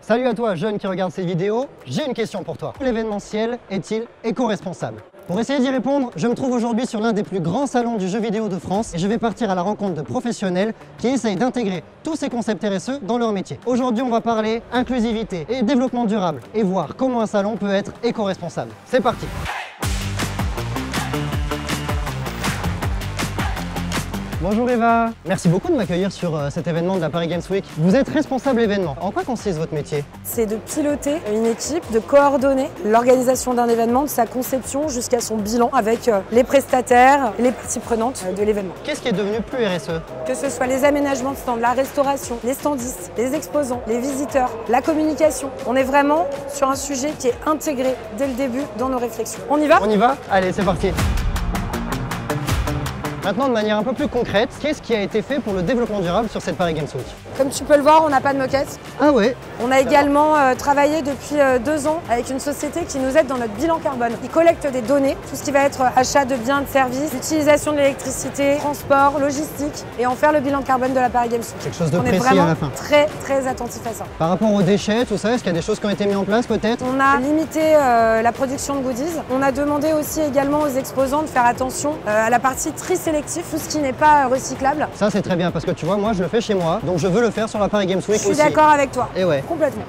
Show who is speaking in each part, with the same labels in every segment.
Speaker 1: Salut à toi, jeune qui regarde ces vidéos, j'ai une question pour toi. L'événementiel est-il éco-responsable? Pour essayer d'y répondre, je me trouve aujourd'hui sur l'un des plus grands salons du jeu vidéo de France et je vais partir à la rencontre de professionnels qui essayent d'intégrer tous ces concepts RSE dans leur métier. Aujourd'hui, on va parler inclusivité et développement durable et voir comment un salon peut être éco-responsable. C'est parti! Bonjour Eva, merci beaucoup de m'accueillir sur cet événement de la Paris Games Week. Vous êtes responsable événement. En quoi consiste votre métier?
Speaker 2: C'est de piloter une équipe, de coordonner l'organisation d'un événement, de sa conception jusqu'à son bilan avec les prestataires, les parties prenantes de l'événement.
Speaker 1: Qu'est-ce qui est devenu plus RSE?
Speaker 2: Que ce soit les aménagements de stands, la restauration, les standistes, les exposants, les visiteurs, la communication. On est vraiment sur un sujet qui est intégré dès le début dans nos réflexions. On y va?
Speaker 1: On y va? Allez, c'est parti! Maintenant, de manière un peu plus concrète, qu'est-ce qui a été fait pour le développement durable sur cette Paris Games Week?
Speaker 2: Comme tu peux le voir, on n'a pas de moquette.
Speaker 1: Ah ouais?
Speaker 2: On a également travaillé depuis 2 ans avec une société qui nous aide dans notre bilan carbone. Ils collectent des données, tout ce qui va être achat de biens, de services, utilisation de l'électricité, transport, logistique, et en faire le bilan carbone de la Paris Games Week.
Speaker 1: Quelque chose de
Speaker 2: précis
Speaker 1: à la fin.
Speaker 2: On est vraiment très attentif à ça.
Speaker 1: Par rapport aux déchets, tout ça, est-ce qu'il y a des choses qui ont été mises en place peut-être?
Speaker 2: On a limité la production de goodies. On a demandé aussi également aux exposants de faire attention à la partie tri sélectif, tout ce qui n'est pas recyclable.
Speaker 1: Ça c'est très bien parce que tu vois, moi je le fais chez moi, donc je veux le faire sur la Paris Games Week aussi.
Speaker 2: Je suis d'accord avec toi.
Speaker 1: Et ouais.
Speaker 2: Complètement.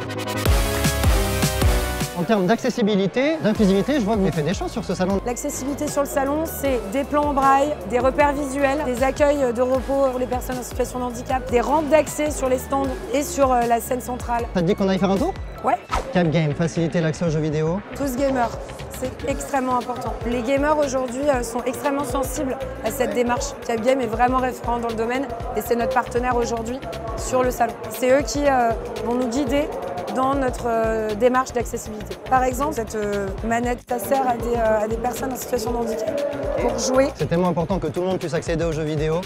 Speaker 1: En termes d'accessibilité, d'inclusivité, je vois que vous avez fait des choses sur ce salon.
Speaker 2: L'accessibilité sur le salon, c'est des plans en braille, des repères visuels, des accueils de repos pour les personnes en situation de handicap, des rampes d'accès sur les stands et sur la scène centrale.
Speaker 1: Ça te dit qu'on aille faire un tour?
Speaker 2: Ouais.
Speaker 1: Cap Game, faciliter l'accès aux jeux vidéo.
Speaker 2: Tous gamers, c'est extrêmement important. Les gamers aujourd'hui sont extrêmement sensibles à cette démarche. Cap Game est vraiment référent dans le domaine et c'est notre partenaire aujourd'hui sur le salon. C'est eux qui vont nous guider dans notre démarche d'accessibilité. Par exemple, cette manette, ça sert à des personnes en situation de handicap pour jouer.
Speaker 1: C'est tellement important que tout le monde puisse accéder aux jeux vidéo.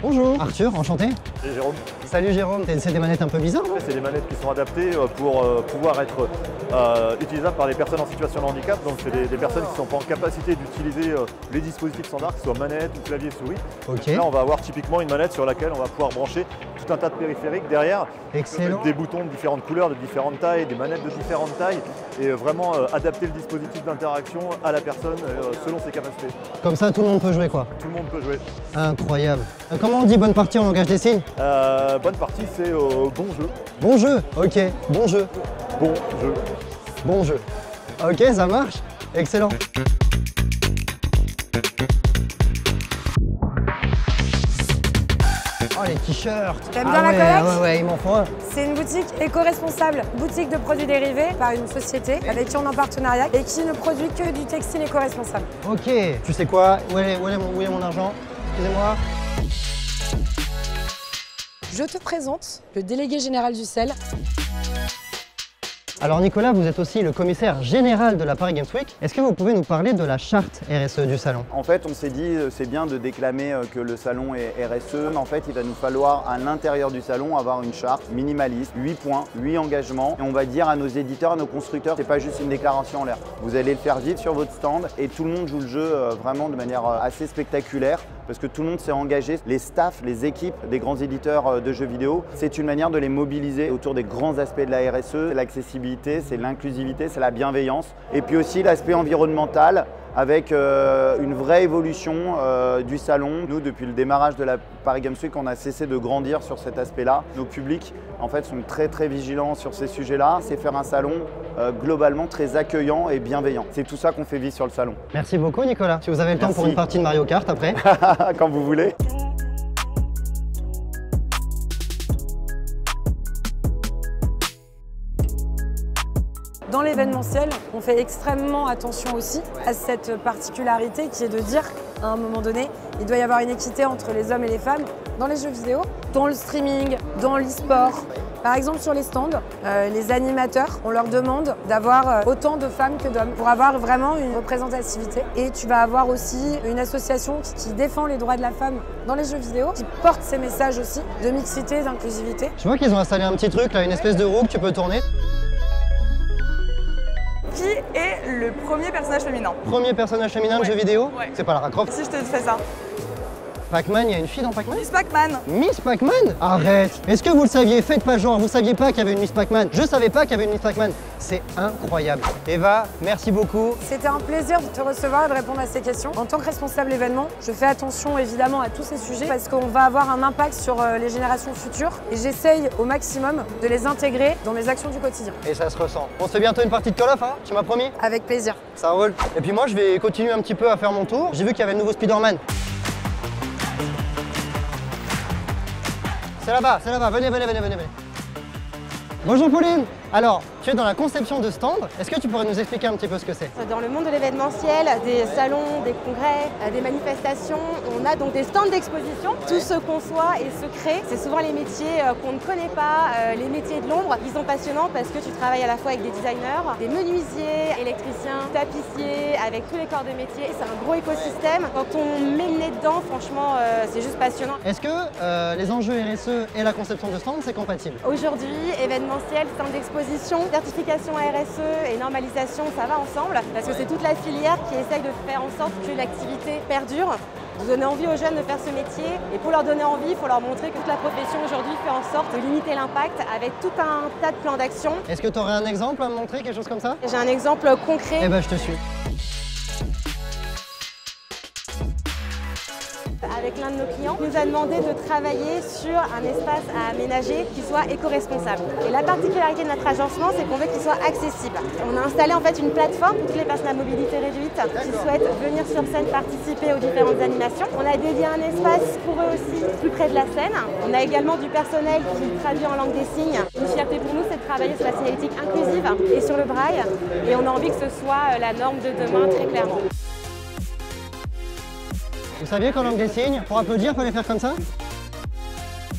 Speaker 1: Bonjour Arthur, enchanté.
Speaker 3: C'est Jérôme.
Speaker 1: Salut Jérôme, c'est des manettes un peu bizarres, non?
Speaker 3: C'est des manettes qui sont adaptées pour pouvoir être utilisables par les personnes en situation de handicap. Donc c'est des personnes qui ne sont pas en capacité d'utiliser les dispositifs standards, que ce soit manette ou clavier souris.
Speaker 1: Ok.
Speaker 3: Là on va avoir typiquement une manette sur laquelle on va pouvoir brancher tout un tas de périphériques derrière.
Speaker 1: Excellent.
Speaker 3: Des boutons de différentes couleurs, de différentes tailles, des manettes de différentes tailles et vraiment adapter le dispositif d'interaction à la personne selon ses capacités.
Speaker 1: Comme ça tout le monde peut jouer quoi?
Speaker 3: Tout le monde peut jouer.
Speaker 1: Incroyable. Comment on dit bonne partie en langage des signes?
Speaker 3: Bonne partie, c'est bon jeu.
Speaker 1: Bon jeu, ok, bon jeu.
Speaker 3: Bon jeu.
Speaker 1: Bon jeu. Ok, ça marche. Excellent. Oh les t-shirts.
Speaker 2: T'aimes bien la collecte?
Speaker 1: Ouais, il m'en faut un.
Speaker 2: C'est une boutique éco-responsable, boutique de produits dérivés par une société avec qui on est en partenariat et qui ne produit que du textile éco-responsable.
Speaker 1: Ok. Tu sais quoi? Où est mon argent? Excusez-moi.
Speaker 2: Je te présente le délégué général du sel.
Speaker 1: Alors Nicolas, vous êtes aussi le commissaire général de la Paris Games Week. Est-ce que vous pouvez nous parler de la charte RSE du salon?
Speaker 4: En fait, on s'est dit c'est bien de déclamer que le salon est RSE. En fait, il va nous falloir à l'intérieur du salon avoir une charte minimaliste, 8 points, 8 engagements. Et on va dire à nos éditeurs, à nos constructeurs, c'est pas juste une déclaration en l'air. Vous allez le faire vivre sur votre stand et tout le monde joue le jeu vraiment de manière assez spectaculaire parce que tout le monde s'est engagé. Les staffs, les équipes des grands éditeurs de jeux vidéo, c'est une manière de les mobiliser autour des grands aspects de la RSE, c'est l'accessibilité, c'est l'inclusivité, c'est la bienveillance. Et puis aussi l'aspect environnemental avec une vraie évolution du salon. Nous, depuis le démarrage de la Paris Games Week, on a cessé de grandir sur cet aspect-là. Nos publics, en fait, sont très vigilants sur ces sujets-là. C'est faire un salon globalement très accueillant et bienveillant. C'est tout ça qu'on fait vivre sur le salon.
Speaker 1: Merci beaucoup Nicolas. Si vous avez le temps pour une partie de Mario Kart après.
Speaker 4: Quand vous voulez.
Speaker 2: Dans l'événementiel, on fait extrêmement attention aussi à cette particularité qui est de dire, à un moment donné, il doit y avoir une équité entre les hommes et les femmes dans les jeux vidéo, dans le streaming, dans l'e-sport. Par exemple, sur les stands, les animateurs, on leur demande d'avoir autant de femmes que d'hommes pour avoir vraiment une représentativité. Et tu vas avoir aussi une association qui défend les droits de la femme dans les jeux vidéo, qui porte ces messages aussi de mixité, d'inclusivité.
Speaker 1: Je vois qu'ils ont installé un petit truc là, une espèce de roue que tu peux tourner.
Speaker 5: Qui est le premier personnage féminin?
Speaker 1: Premier personnage féminin de jeu vidéo?
Speaker 5: Ouais.
Speaker 1: C'est pas Lara Croft?
Speaker 5: Si je te fais ça.
Speaker 1: Pac-Man, il y a une fille dans Pac-Man?
Speaker 5: Miss Pac-Man.
Speaker 1: Miss Pac-Man? Arrête! Est-ce que vous le saviez? Faites pas genre, vous saviez pas qu'il y avait une Miss Pac-Man. Je savais pas qu'il y avait une Miss Pac-Man. C'est incroyable. Eva, merci beaucoup.
Speaker 2: C'était un plaisir de te recevoir et de répondre à ces questions. En tant que responsable événement, je fais attention évidemment à tous ces sujets parce qu'on va avoir un impact sur les générations futures et j'essaye au maximum de les intégrer dans mes actions du quotidien.
Speaker 1: Et ça se ressent. On se fait bientôt une partie de Call of, hein? Tu m'as promis?
Speaker 2: Avec plaisir.
Speaker 1: Ça roule. Et puis moi, je vais continuer un petit peu à faire mon tour. J'ai vu qu'il y avait le nouveau Spider-Man. C'est là-bas, venez. Bonjour Pauline. Alors, tu es dans la conception de stands. Est-ce que tu pourrais nous expliquer un petit peu ce que c'est?
Speaker 6: Dans le monde de l'événementiel, des salons, des congrès, des manifestations, on a donc des stands d'exposition. Tout se conçoit et se crée. C'est souvent les métiers qu'on ne connaît pas, les métiers de l'ombre. Ils sont passionnants parce que tu travailles à la fois avec des designers, des menuisiers, électriciens, tapissiers, avec tous les corps de métier. C'est un gros écosystème. Quand on met le nez dedans, franchement, c'est juste passionnant.
Speaker 1: Est-ce que les enjeux RSE et la conception de stands, c'est compatible?
Speaker 6: Aujourd'hui, événementiel, stand d'exposition, certification RSE et normalisation, ça va ensemble parce que c'est toute la filière qui essaye de faire en sorte que l'activité perdure, de donner envie aux jeunes de faire ce métier. Et pour leur donner envie, il faut leur montrer que toute la profession aujourd'hui fait en sorte de limiter l'impact avec tout un tas de plans d'action.
Speaker 1: Est-ce que tu aurais un exemple à me montrer, quelque chose comme ça?
Speaker 6: J'ai un exemple concret.
Speaker 1: Eh ben, je te suis.
Speaker 6: Avec l'un de nos clients, il nous a demandé de travailler sur un espace à aménager qui soit éco-responsable. Et la particularité de notre agencement, c'est qu'on veut qu'il soit accessible. On a installé en fait une plateforme pour toutes les personnes à mobilité réduite qui souhaitent venir sur scène participer aux différentes animations. On a dédié un espace pour eux aussi plus près de la scène. On a également du personnel qui traduit en langue des signes. Une fierté pour nous, c'est de travailler sur la signalétique inclusive et sur le braille. Et on a envie que ce soit la norme de demain très clairement.
Speaker 1: Vous saviez qu'en langue des signes, pour applaudir, il fallait faire comme ça?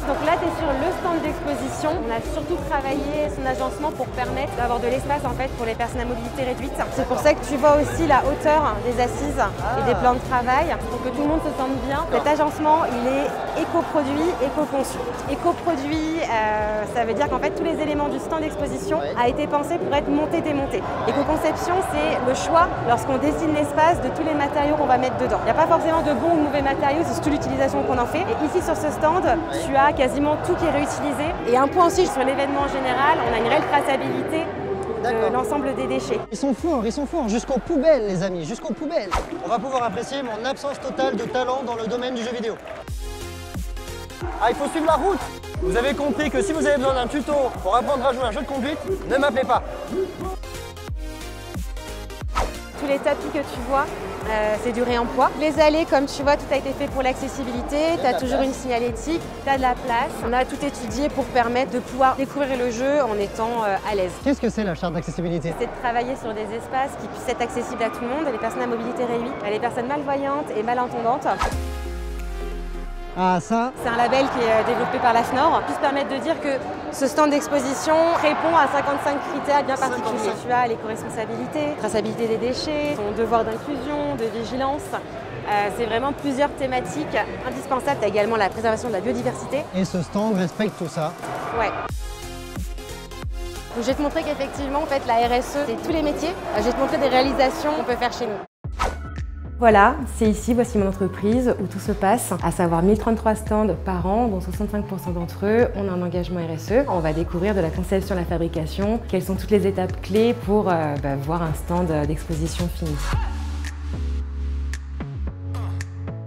Speaker 6: Donc là, tu es sur le stand d'exposition. On a surtout travaillé son agencement pour permettre d'avoir de l'espace en fait pour les personnes à mobilité réduite. C'est pour ça que tu vois aussi la hauteur des assises et des plans de travail pour que tout le monde se sente bien. Cet agencement, il est éco-produit, éco-conçu. Éco-produit, ça veut dire qu'en fait tous les éléments du stand d'exposition a été pensé pour être monté-démonté. Éco-conception, c'est le choix lorsqu'on dessine l'espace de tous les matériaux qu'on va mettre dedans. Il n'y a pas forcément de bons ou mauvais matériaux, c'est surtout l'utilisation qu'on en fait. Et ici sur ce stand, tu as quasiment tout qui est réutilisé. Et un point aussi sur l'événement en général, on a une réelle traçabilité de l'ensemble des déchets.
Speaker 1: Ils sont forts, jusqu'aux poubelles les amis, jusqu'aux poubelles. On va pouvoir apprécier mon absence totale de talent dans le domaine du jeu vidéo. Ah, il faut suivre la route. Vous avez compris que si vous avez besoin d'un tuto pour apprendre à jouer à un jeu de conduite, ne m'appelez pas.
Speaker 6: Tous les tapis que tu vois, c'est du réemploi. Les allées, comme tu vois, tout a été fait pour l'accessibilité. Tu as toujours une signalétique, tu as de la place. On a tout étudié pour permettre de pouvoir découvrir le jeu en étant à l'aise.
Speaker 1: Qu'est-ce que c'est la charte d'accessibilité?
Speaker 6: C'est de travailler sur des espaces qui puissent être accessibles à tout le monde, les personnes à mobilité réduite, les personnes malvoyantes et malentendantes.
Speaker 1: Ah ça?
Speaker 6: C'est un label qui est développé par la FNOR, qui permettre de dire que ce stand d'exposition répond à 55 critères bien particuliers. Tu as l'éco-responsabilité, traçabilité des déchets, ton devoir d'inclusion, de vigilance. C'est vraiment plusieurs thématiques indispensables. Tu as également la préservation de la biodiversité.
Speaker 1: Et ce stand respecte tout ça?
Speaker 6: Ouais. Donc, je vais te montrer qu'effectivement, en fait, la RSE, c'est tous les métiers. Je vais te montrer des réalisations qu'on peut faire chez nous. Voilà, c'est ici, voici mon entreprise où tout se passe, à savoir 1033 stands par an, dont 65% d'entre eux ont un engagement RSE. On va découvrir de la conception à la fabrication, quelles sont toutes les étapes clés pour voir un stand d'exposition fini.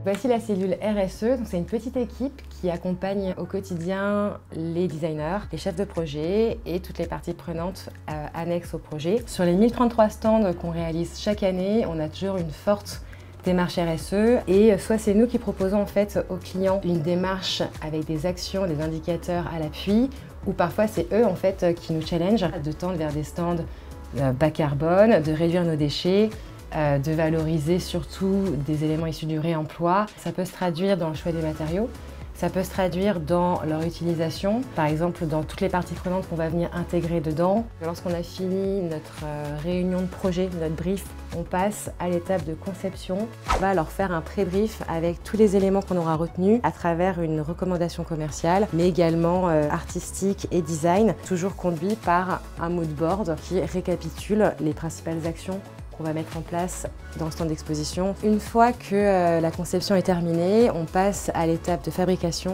Speaker 6: Voici la cellule RSE, c'est une petite équipe qui accompagne au quotidien les designers, les chefs de projet et toutes les parties prenantes annexes au projet. Sur les 1033 stands qu'on réalise chaque année, on a toujours une forte démarche RSE et soit c'est nous qui proposons en fait aux clients une démarche avec des actions, des indicateurs à l'appui, ou parfois c'est eux en fait qui nous challengent de tendre vers des stands bas carbone, de réduire nos déchets, de valoriser surtout des éléments issus du réemploi. Ça peut se traduire dans le choix des matériaux, ça peut se traduire dans leur utilisation, par exemple dans toutes les parties prenantes qu'on va venir intégrer dedans. Lorsqu'on a fini notre réunion de projet, notre brief, on passe à l'étape de conception. On va leur faire un pré-brief avec tous les éléments qu'on aura retenus à travers une recommandation commerciale, mais également artistique et design, toujours conduit par un mood board qui récapitule les principales actions qu'on va mettre en place dans le stand d'exposition. Une fois que la conception est terminée, on passe à l'étape de fabrication.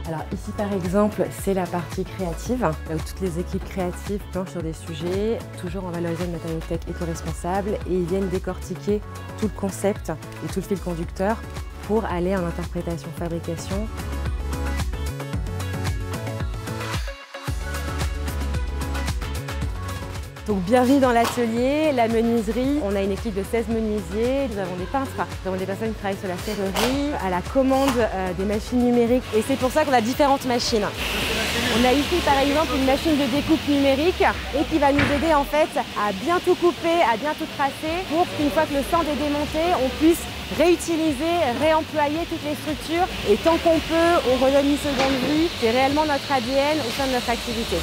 Speaker 6: Alors ici par exemple, c'est la partie créative, là où toutes les équipes créatives planchent sur des sujets, toujours en valorisant le matériau tech éco-responsable, et ils viennent décortiquer tout le concept et tout le fil conducteur pour aller en interprétation-fabrication. Donc bienvenue dans l'atelier, la menuiserie. On a une équipe de 16 menuisiers, nous avons des peintres, nous avons des personnes qui travaillent sur la serrurerie, à la commande des machines numériques. Et c'est pour ça qu'on a différentes machines. On a ici par exemple une machine de découpe numérique et qui va nous aider en fait à bien tout couper, à bien tout tracer pour qu'une fois que le stand est démonté, on puisse réutiliser, réemployer toutes les structures. Et tant qu'on peut, on redonne une seconde vie. C'est réellement notre ADN au sein de notre activité.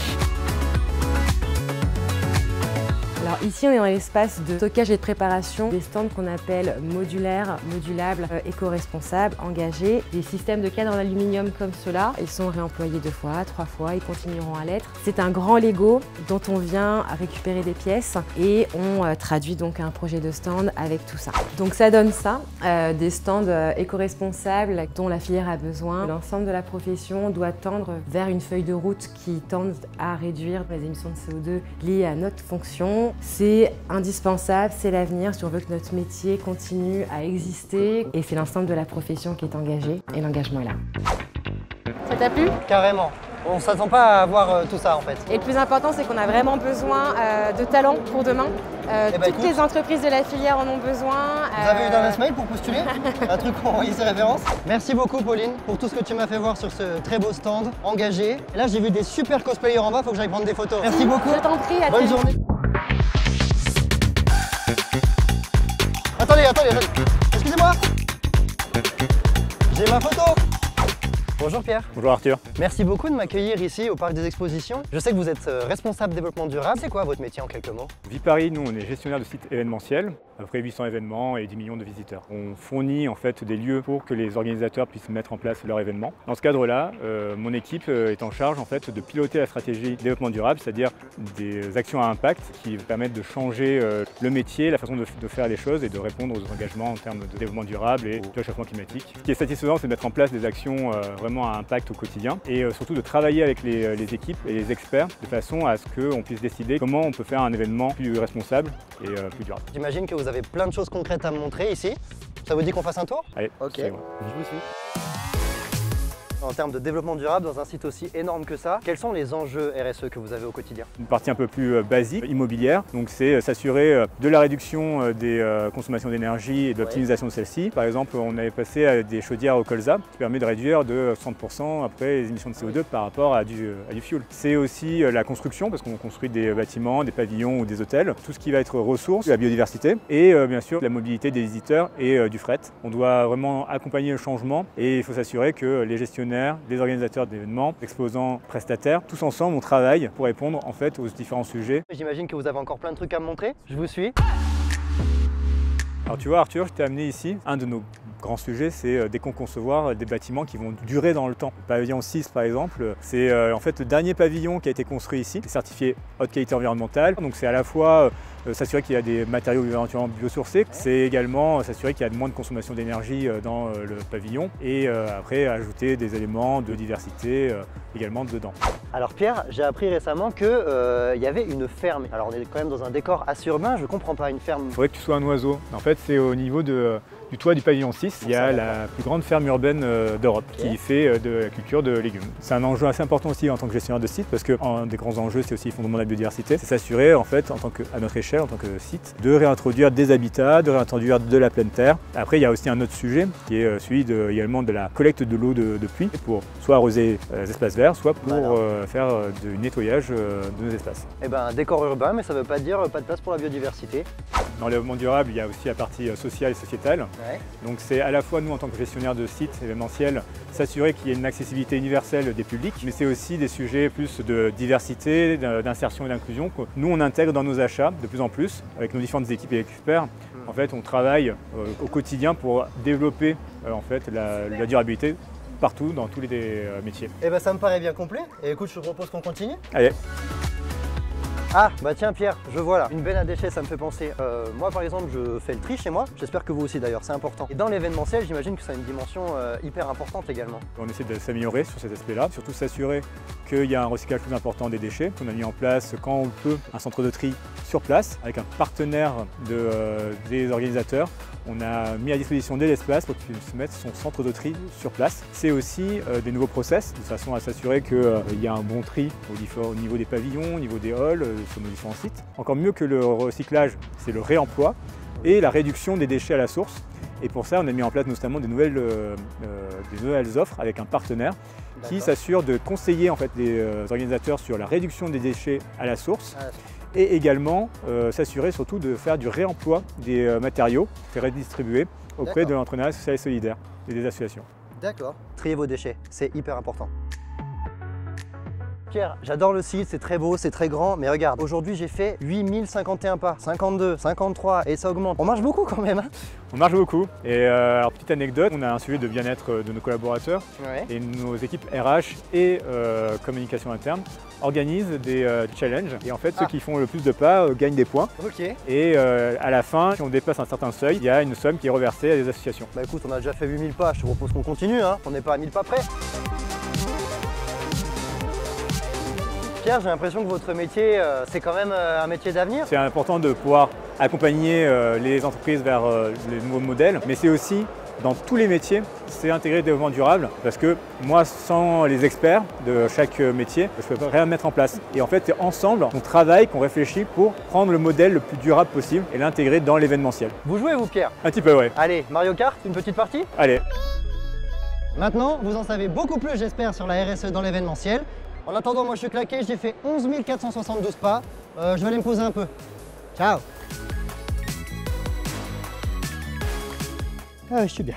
Speaker 6: Alors ici, on est dans l'espace de stockage et de préparation des stands qu'on appelle modulaires, modulables, éco-responsables, engagés. Des systèmes de cadres en aluminium comme ceux-là, ils sont réemployés 2 fois, 3 fois, ils continueront à l'être. C'est un grand Lego dont on vient récupérer des pièces et on traduit donc un projet de stand avec tout ça. Donc ça donne ça, des stands éco-responsables dont la filière a besoin. L'ensemble de la profession doit tendre vers une feuille de route qui tende à réduire les émissions de CO2 liées à notre fonction. C'est indispensable, c'est l'avenir si on veut que notre métier continue à exister. Et c'est l'ensemble de la profession qui est engagée et l'engagement est là. Ça t'a plu?
Speaker 1: Carrément. On ne s'attend pas à avoir tout ça en fait.
Speaker 6: Et le plus important, c'est qu'on a vraiment besoin de talents pour demain. Toutes les entreprises de la filière en ont besoin.
Speaker 1: Vous avez eu l'adresse mail pour postuler? Un truc pour envoyer ses références? Merci beaucoup Pauline pour tout ce que tu m'as fait voir sur ce très beau stand engagé. Et là j'ai vu des super cosplayers en bas, faut que j'aille prendre des photos. Merci beaucoup.
Speaker 6: Je t'en prie, à
Speaker 1: bonne journée. Attendez, excusez-moi. J'ai ma photo. Bonjour Pierre.
Speaker 3: Bonjour Arthur.
Speaker 1: Merci beaucoup de m'accueillir ici au Parc des Expositions. Je sais que vous êtes responsable développement durable. C'est quoi votre métier en quelques mots?
Speaker 3: Viparis, nous on est gestionnaire de sites événementiels, à peu près 800 événements et 10 millions de visiteurs. On fournit en fait des lieux pour que les organisateurs puissent mettre en place leurs événements. Dans ce cadre-là, mon équipe est en charge en fait de piloter la stratégie développement durable, c'est-à-dire des actions à impact qui permettent de changer le métier, la façon de faire les choses et de répondre aux engagements en termes de développement durable et de réchauffement climatique. Ce qui est satisfaisant, c'est de mettre en place des actions vraiment à impact au quotidien et surtout de travailler avec les équipes et les experts de façon à ce qu'on puisse décider comment on peut faire un événement plus responsable et plus durable.
Speaker 1: J'imagine que vous avez plein de choses concrètes à me montrer ici. Ça vous dit qu'on fasse un tour?
Speaker 3: Allez,
Speaker 1: ok, je vous suis. En termes de développement durable, dans un site aussi énorme que ça, quels sont les enjeux RSE que vous avez au quotidien?
Speaker 3: Une partie un peu plus basique, immobilière, donc c'est s'assurer de la réduction des consommations d'énergie et de l'optimisation de celle-ci. Par exemple, on avait passé à des chaudières au colza, qui permet de réduire de 60% après les émissions de CO2 par rapport à du fuel. C'est aussi la construction, parce qu'on construit des bâtiments, des pavillons ou des hôtels, tout ce qui va être ressources, la biodiversité et bien sûr la mobilité des visiteurs et du fret. On doit vraiment accompagner le changement et il faut s'assurer que les gestionnaires, les organisateurs d'événements, exposants, prestataires, tous ensemble on travaille pour répondre en fait aux différents sujets.
Speaker 1: J'imagine que vous avez encore plein de trucs à me montrer, je vous suis.
Speaker 3: Alors tu vois Arthur, je t'ai amené ici, un de nos grands sujets, c'est d'éco-concevoir des bâtiments qui vont durer dans le temps. Le pavillon 6 par exemple, c'est en fait le dernier pavillon qui a été construit ici, certifié haute qualité environnementale, donc c'est à la fois s'assurer qu'il y a des matériaux éventuellement biosourcés, c'est également s'assurer qu'il y a moins de consommation d'énergie dans le pavillon et après ajouter des éléments de diversité également dedans.
Speaker 1: Alors Pierre, j'ai appris récemment qu'il y avait une ferme. Alors on est quand même dans un décor assez urbain, je comprends pas, une ferme.
Speaker 3: Il faudrait que tu sois un oiseau. En fait, c'est au niveau du toit du pavillon 6, il y a la plus grande ferme urbaine d'Europe qui fait de la culture de légumes. C'est un enjeu assez important aussi en tant que gestionnaire de site parce que un des grands enjeux, c'est aussi le fondement de la biodiversité. C'est s'assurer en fait, à notre échelle, en tant que site, de réintroduire des habitats, de réintroduire de la pleine terre. Après, il y a aussi un autre sujet qui est celui également de la collecte de l'eau de pluie pour soit arroser les espaces verts, soit pour faire du nettoyage de nos espaces.
Speaker 1: Eh ben, un décor urbain, mais ça ne veut pas dire pas de place pour la biodiversité.
Speaker 3: Dans le développement durable, il y a aussi la partie sociale et sociétale. Ouais. Donc c'est à la fois nous en tant que gestionnaire de sites événementiels, s'assurer qu'il y ait une accessibilité universelle des publics, mais c'est aussi des sujets plus de diversité, d'insertion et d'inclusion que nous on intègre dans nos achats de plus en plus avec nos différentes équipes et experts. En fait, on travaille au quotidien pour développer en fait la durabilité partout dans tous les métiers.
Speaker 1: Eh ben ça me paraît bien complet. Et écoute, je te propose qu'on continue.
Speaker 3: Allez.
Speaker 1: Ah bah tiens Pierre, je vois là, une benne à déchets, ça me fait penser. Moi par exemple je fais le tri chez moi, j'espère que vous aussi d'ailleurs, c'est important. Et dans l'événementiel, j'imagine que ça a une dimension hyper importante également.
Speaker 3: On essaie de s'améliorer sur cet aspect-là, surtout s'assurer qu'il y a un recyclage plus important des déchets. On a mis en place, quand on peut, un centre de tri sur place avec un partenaire des organisateurs. On a mis à disposition de l'espace pour qu'il puisse mettre son centre de tri sur place. C'est aussi des nouveaux process, de façon à s'assurer qu'il y a un bon tri au niveau des pavillons, au niveau des halls, sur nos différents sites. Encore mieux que le recyclage, c'est le réemploi et la réduction des déchets à la source. Et pour ça, on a mis en place notamment des nouvelles offres avec un partenaire qui s'assure de conseiller en fait, les organisateurs sur la réduction des déchets à la source. Et également s'assurer surtout de faire du réemploi des matériaux, faire redistribuer auprès de l'entrepreneuriat social et solidaire et des associations.
Speaker 1: D'accord. Trier vos déchets, c'est hyper important. Pierre, j'adore le site, c'est très beau, c'est très grand, mais regarde, aujourd'hui j'ai fait 8051 pas, 52, 53, et ça augmente. On marche beaucoup quand même, hein?
Speaker 3: On marche beaucoup. Et alors, petite anecdote, on a un suivi de bien-être de nos collaborateurs et nos équipes RH et communication interne organisent des challenges. Et en fait, ceux qui font le plus de pas gagnent des points. Et à la fin, si on dépasse un certain seuil, il y a une somme qui est reversée à des associations.
Speaker 1: Bah écoute, on a déjà fait 8000 pas, je te propose qu'on continue, hein. On n'est pas à 1000 pas près. Pierre, j'ai l'impression que votre métier, c'est quand même un métier d'avenir.
Speaker 3: C'est important de pouvoir accompagner les entreprises vers les nouveaux modèles, mais c'est aussi, dans tous les métiers, c'est intégrer le développement durable, parce que moi, sans les experts de chaque métier, je ne peux rien mettre en place. Et en fait, c'est ensemble qu'on travaille, qu'on réfléchit pour prendre le modèle le plus durable possible et l'intégrer dans l'événementiel.
Speaker 1: Vous jouez, vous, Pierre?
Speaker 3: Un petit peu, ouais.
Speaker 1: Allez, Mario Kart, une petite partie?
Speaker 3: Allez.
Speaker 1: Maintenant, vous en savez beaucoup plus, j'espère, sur la RSE dans l'événementiel. En attendant, moi je suis claqué, j'ai fait 11 472 pas. Je vais aller me poser un peu. Ciao. Ah, je suis bien.